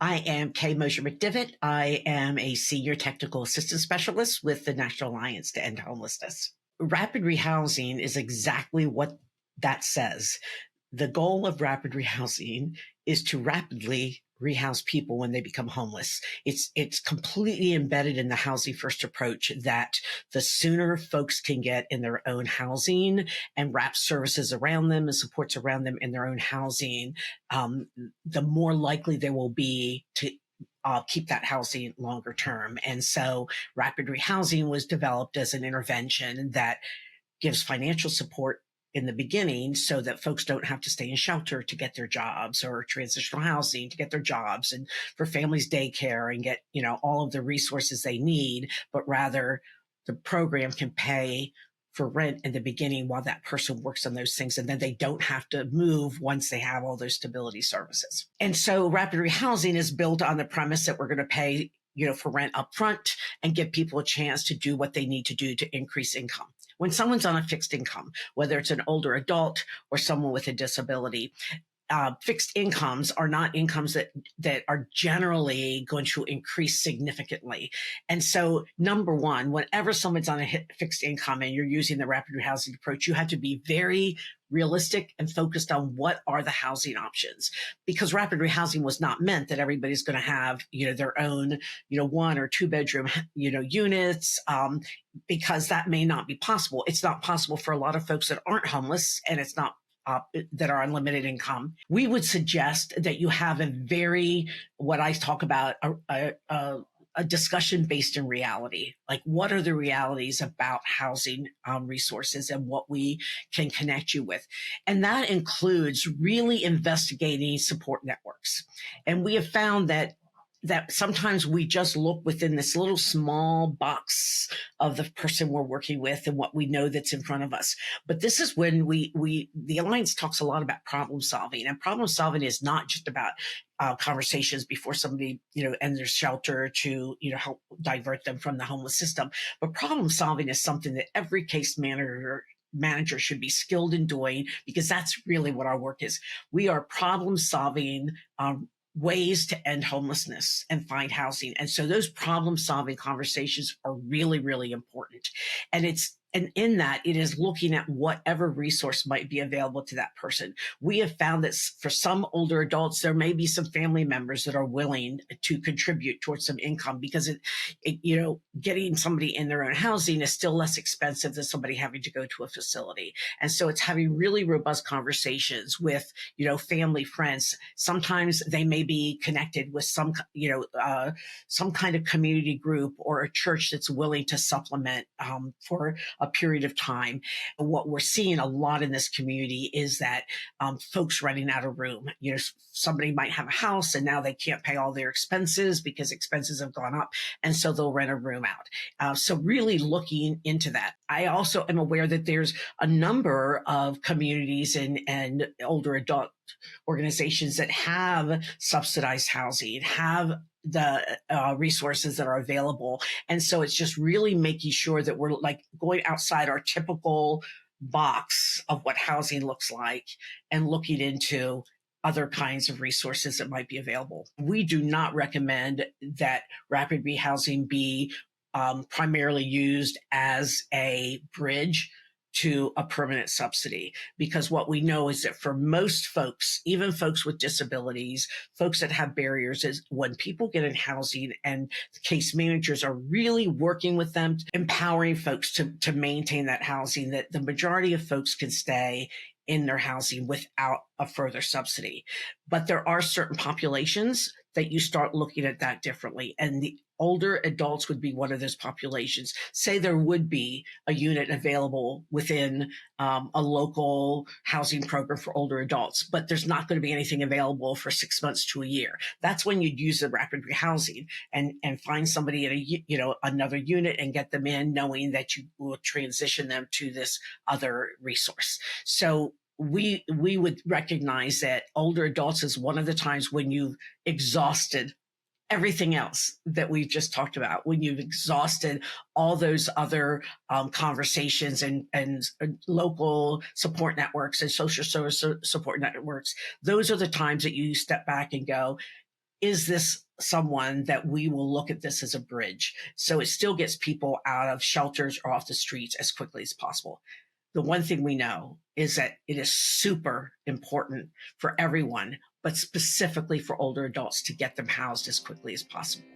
I am Moshier McDivitt. I am a senior technical assistance specialist with the National Alliance to End Homelessness. Rapid rehousing is exactly what that says. The goal of rapid rehousing is to rapidly rehouse people when they become homeless. It's completely embedded in the housing first approach that the sooner folks can get in their own housing and wrap services around them and supports around them in their own housing, the more likely they will be to keep that housing longer term. And so rapid rehousing was developed as an intervention that gives financial support in the beginning so that folks don't have to stay in shelter to get their jobs, or transitional housing to get their jobs, and for families daycare and get, all of the resources they need, but rather the program can pay for rent in the beginning while that person works on those things. And then they don't have to move once they have all those stability services. And so rapid rehousing is built on the premise that we're going to pay, for rent up front and give people a chance to do what they need to do to increase income. When someone's on a fixed income, whether it's an older adult or someone with a disability, fixed incomes are not incomes that are generally going to increase significantly. And so, number one, whenever someone's on a fixed income and you're using the rapid rehousing approach, you have to be very realistic and focused on what are the housing options, because rapid rehousing was not meant that everybody's going to have, their own, 1 or 2 bedroom, units, because that may not be possible. It's not possible for a lot of folks that aren't homeless, and it's not that are on limited income. We would suggest that you have what I talk about, a discussion based in reality. Like, what are the realities about housing resources and what we can connect you with? And that includes really investigating support networks. And we have found that sometimes we just look within this little small box of the person we're working with and what we know that's in front of us. But this is when the Alliance talks a lot about problem solving, and problem solving is not just about conversations before somebody, enters shelter to, help divert them from the homeless system. But problem solving is something that every case manager should be skilled in doing, because that's really what our work is. We are problem solving ways to end homelessness and find housing. And so those problem solving conversations are really, really important. And in that, it is looking at whatever resource might be available to that person. We have found that for some older adults, there may be some family members that are willing to contribute towards some income, because getting somebody in their own housing is still less expensive than somebody having to go to a facility. And so it's having really robust conversations with, family, friends. Sometimes they may be connected with some kind of community group or a church that's willing to supplement for a period of time. What we're seeing a lot in this community is that folks renting out a room. Somebody might have a house and now they can't pay all their expenses because expenses have gone up, and so they'll rent a room out. So really looking into that. I also am aware that there's a number of communities and older adult organizations that have subsidized housing, have the resources that are available. And so it's just really making sure that we're going outside our typical box of what housing looks like and looking into other kinds of resources that might be available. We do not recommend that rapid rehousing be primarily used as a bridge to a permanent subsidy, because what we know is that for most folks, even folks with disabilities, folks that have barriers, is when people get in housing and the case managers are really working with them, empowering folks to maintain that housing, that the majority of folks can stay in their housing without a further subsidy. But there are certain populations that you start looking at that differently. And the older adults would be one of those populations. Say there would be a unit available within a local housing program for older adults, but there's not going to be anything available for 6 months to a year. That's when you'd use the rapid rehousing and find somebody in another unit and get them in, knowing that you will transition them to this other resource. So we would recognize that older adults is one of the times when you've exhausted everything else that we've just talked about, when you've exhausted all those other conversations and local support networks and social service support networks. Those are the times that you step back and go, is this someone that we will look at this as a bridge? So it still gets people out of shelters or off the streets as quickly as possible. The one thing we know is that it is super important for everyone, but specifically for older adults, to get them housed as quickly as possible.